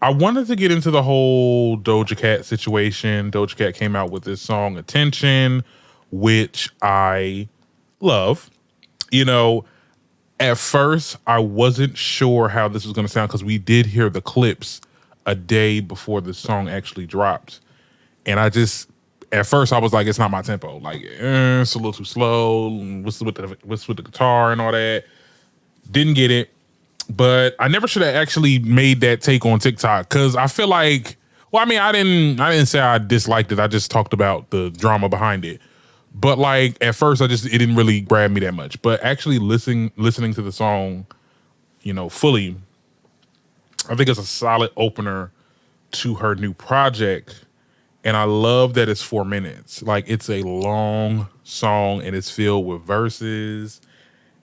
I wanted to get into the whole Doja Cat situation. Doja Cat came out with this song Attention, which I love. You know, at first I wasn't sure how this was going to sound because we did hear the clips a day before the song actually dropped. And at first I was like, it's not my tempo. Like, it's a little too slow. What's with the guitar and all that? Didn't get it. But I never should have actually made that take on TikTok because I feel like, well, I mean, I didn't say I disliked it. I just talked about the drama behind it. But like at first, it didn't really grab me that much. But actually listening to the song, fully, I think it's a solid opener to her new project. And I love that it's 4 minutes. Like, it's a long song and it's filled with verses.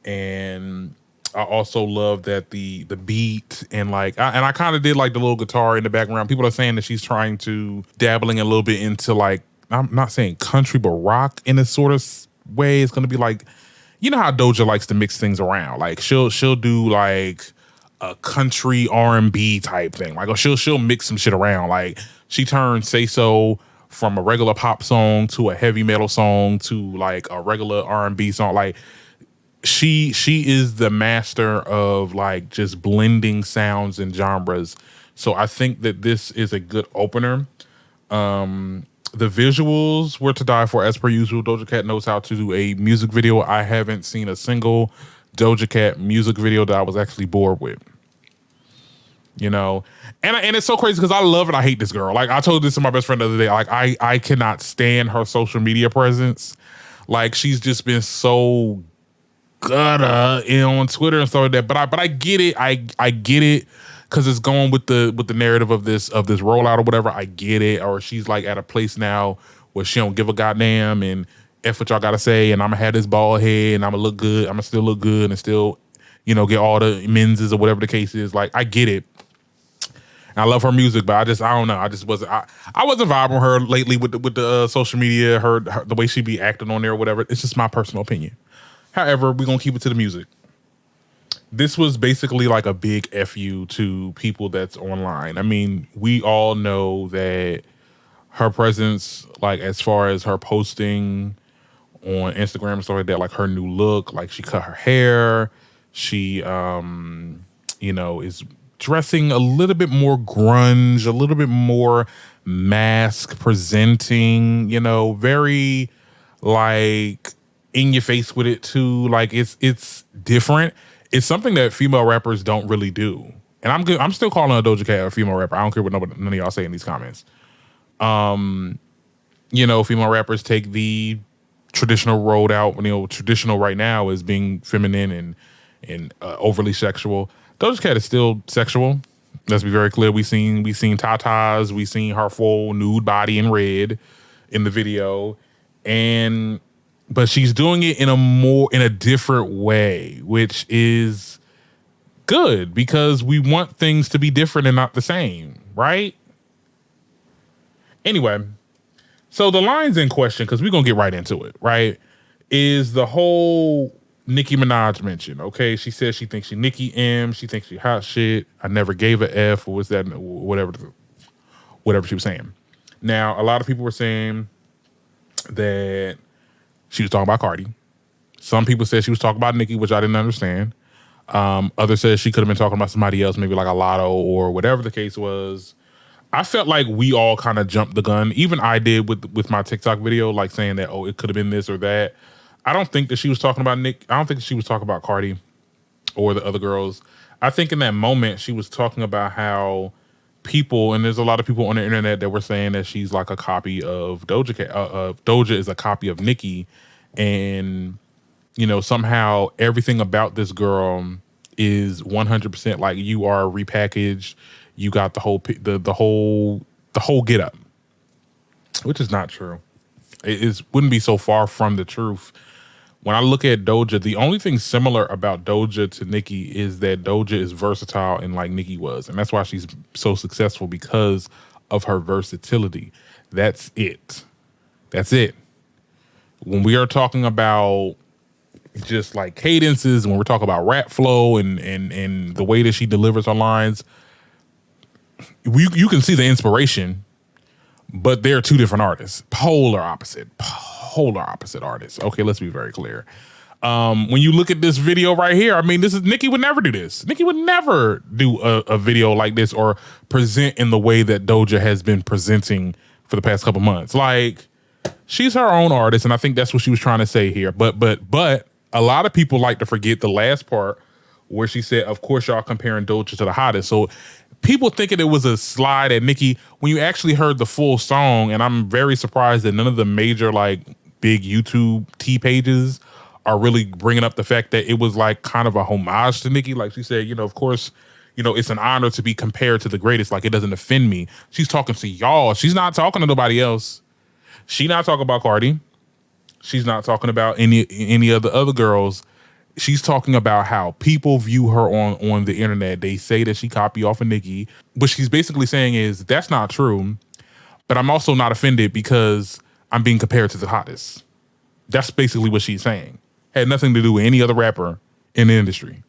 And I also love that the beat and I kind of did like the little guitar in the background. People are saying that she's trying to dabbling a little bit into like, I'm not saying country, but rock in a sort of way. It's going to be like, you know how Doja likes to mix things around. Like she'll do like a country R&B type thing. Like she'll mix some shit around. Like she turned Say So from a regular pop song to a heavy metal song to like a regular R&B song. Like she is the master of like just blending sounds and genres. So I think that this is a good opener. The visuals were to die for, as per usual. Doja Cat knows how to do a music video. I haven't seen a single Doja Cat music video that I was actually bored with. And it's so crazy because I love and I hate this girl. Like I told this to my best friend the other day. Like I cannot stand her social media presence. Like she's just been so gutter on Twitter and stuff like that. But I get it. I get it. Because it's going with the narrative of this rollout or whatever. I get it. Or she's like at a place now where she don't give a goddamn and F what y'all gotta say, and I'm gonna have this bald head and I'm gonna look good. I'm gonna still look good and still, get all the menses or whatever the case is. Like I get it. And I love her music, but I don't know. I wasn't vibing with her lately with the social media, her the way she be acting on there or whatever. It's just my personal opinion. However, we're gonna keep it to the music. This was basically like a big FU to people that's online. I mean, we all know that her presence, like as far as her posting on Instagram and stuff like that, like her new look, like she cut her hair, she, is dressing a little bit more grunge, a little bit more mask presenting, very like in your face with it too. Like it's different. It's something that female rappers don't really do. And I'm still calling a Doja Cat a female rapper. I don't care what none of y'all say in these comments. Female rappers take the traditional road out. Traditional right now is being feminine and overly sexual. Doja Cat is still sexual. Let's be very clear. We seen tatas. We seen her full nude body in red in the video. But she's doing it in a different way, which is good because we want things to be different and not the same, right? Anyway, so the lines in question, because we're going to get right into it, right, is the whole Nicki Minaj mention, okay? She says she thinks she Nicki M, she thinks she hot shit, I never gave a F, or was that, whatever she was saying. Now, a lot of people were saying that she was talking about Cardi. Some people said she was talking about Nicki, which I didn't understand. Others said she could have been talking about somebody else, maybe like a Lotto or whatever the case was. I felt like we all kind of jumped the gun. Even I did with my TikTok video, like saying that, oh, it could have been this or that. I don't think that she was talking about Nick. I don't think she was talking about Cardi or the other girls. I think in that moment she was talking about how people, and there's a lot of people on the internet that were saying that she's like a copy of Doja Cat. Doja is a copy of Nicki, and somehow everything about this girl is 100% like you are repackaged. You got the whole get up, which is not true. It wouldn't be so far from the truth. When I look at Doja, the only thing similar about Doja to Nicki is that Doja is versatile and like Nicki was. And that's why she's so successful, because of her versatility. That's it. That's it. When we are talking about just like cadences, when we're talking about rap flow and the way that she delivers her lines, you can see the inspiration, but they're two different artists, polar opposite artists. Okay, let's be very clear. When you look at this video right here, I mean, Nicki would never do this. Nicki would never do a video like this or present in the way that Doja has been presenting for the past couple months. Like, she's her own artist, and I think that's what she was trying to say here. But a lot of people like to forget the last part where she said, of course, y'all comparing Doja to the hottest. So people thinking it was a slide at Nicki. When you actually heard the full song, and I'm very surprised that none of the major, like, big YouTube T pages are really bringing up the fact that it was like kind of a homage to Nicki. Like she said, you know, of course, you know, it's an honor to be compared to the greatest. Like, it doesn't offend me. She's talking to y'all. She's not talking to nobody else. She not talking about Cardi. She's not talking about any of the other girls. She's talking about how people view her on the internet. They say that she copy off of Nicki. What she's basically saying is that's not true, but I'm also not offended because I'm being compared to the hottest. That's basically what she's saying. Had nothing to do with any other rapper in the industry.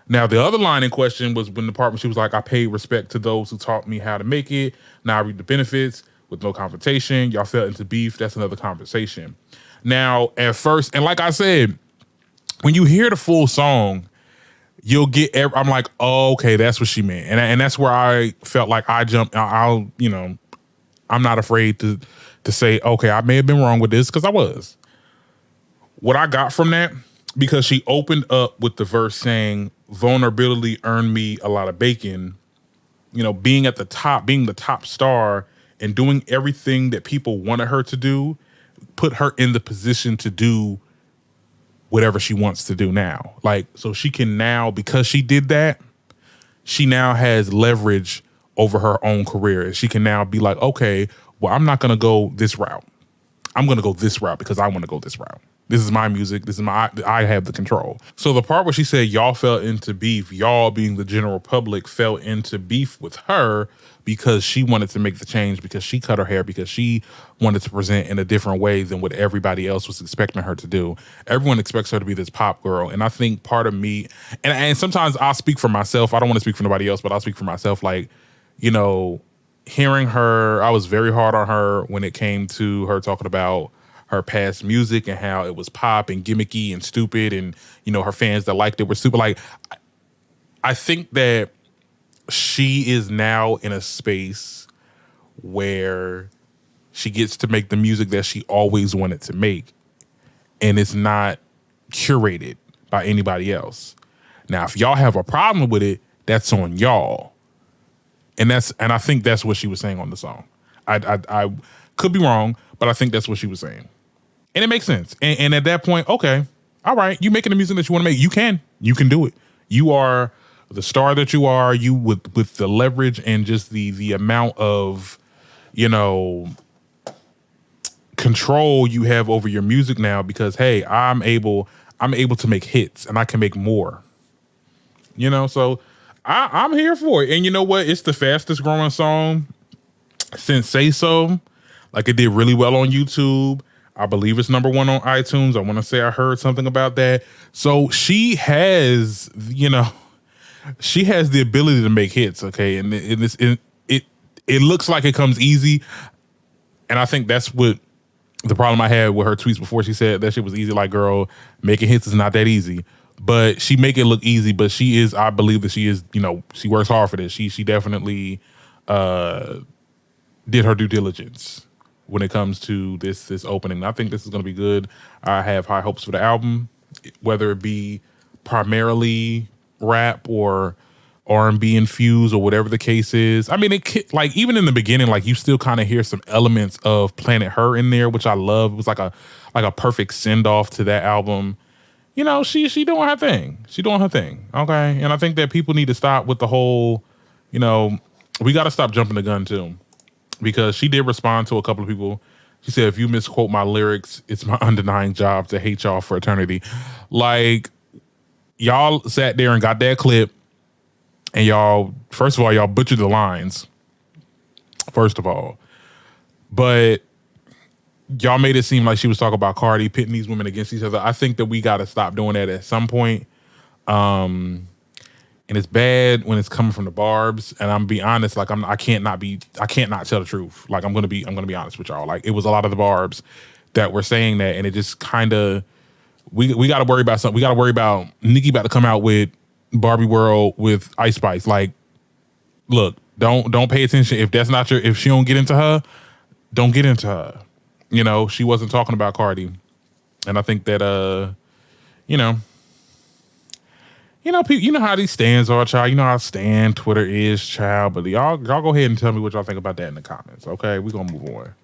Now, the other line in question was when the part where she was like, I paid respect to those who taught me how to make it. Now I reap the benefits with no confrontation. Y'all fell into beef. That's another conversation. Now, at first, and like I said, when you hear the full song, you'll get, I'm like, oh, okay, that's what she meant. And that's where I felt like I jumped, you know, I'm not afraid to say, okay, I may have been wrong with this, because I was. What I got from that, because she opened up with the verse saying, vulnerability earned me a lot of bacon, you know, being at the top, being the top star and doing everything that people wanted her to do, put her in the position to do whatever she wants to do now. Like, so she can now, because she did that, she now has leverage over her own career. She can now be like, okay, well, I'm not going to go this route. I'm going to go this route because I want to go this route. This is my music. I have the control. So the part where she said y'all fell into beef, y'all being the general public fell into beef with her because she wanted to make the change, because she cut her hair, because she wanted to present in a different way than what everybody else was expecting her to do. Everyone expects her to be this pop girl. And I think part of me, and sometimes I'll speak for myself. I don't want to speak for nobody else, but I'll speak for myself. Like, you know, hearing her, I was very hard on her when it came to her talking about her past music and how it was pop and gimmicky and stupid, and, you know, her fans that liked it were super. Like, I think that she is now in a space where she gets to make the music that she always wanted to make, and it's not curated by anybody else. Now, if y'all have a problem with it, that's on y'all. And I think that's what she was saying on the song. I could be wrong, but I think that's what she was saying. And it makes sense. And at that point, okay, all right, you making the music that you want to make. You can do it. You are the star that you are. You with the leverage and just the amount of, you know, control you have over your music now, because hey, I'm able to make hits and I can make more. You know, so I'm here for it. And you know what? It's the fastest growing song since Say So. Like, it did really well on YouTube. I believe it's #1 on iTunes. I want to say I heard something about that. So she has, you know, she has the ability to make hits. Okay. And it looks like it comes easy. And I think that's what the problem I had with her tweets before. She said that shit was easy. Like, girl, making hits is not that easy. But she make it look easy. But she is, I believe that she is, you know, she works hard for this. She definitely did her due diligence when it comes to this opening. I think this is going to be good. I have high hopes for the album, whether it be primarily rap or R&B infused or whatever the case is. I mean, like, even in the beginning, like, you still kind of hear some elements of Planet Her in there, which I love. It was like a perfect send off to that album. You know, she doing her thing. She doing her thing. Okay. And I think that people need to stop with the whole, you know, we got to stop jumping the gun too. Because she did respond to a couple of people. She said, if you misquote my lyrics, it's my undenying job to hate y'all for eternity. Like, y'all sat there and got that clip, and y'all, first of all, y'all butchered the lines, first of all. But y'all made it seem like she was talking about Cardi, pitting these women against each other. I think that we got to stop doing that at some point. and it's bad when it's coming from the Barbs. And I'm be honest, like I can't not tell the truth. Like I'm gonna be honest with y'all. Like it was a lot of the Barbs that were saying that, and it just kind of we got to worry about something. We got to worry about Nicki about to come out with Barbie World with Ice Spice. Like, look, don't pay attention if that's not if she don't get into her, don't get into her. You know, she wasn't talking about Cardi, and I think that you know, people, you know how these stands are, child. You know how Twitter is, child. But y'all go ahead and tell me what y'all think about that in the comments. Okay, we're gonna move on.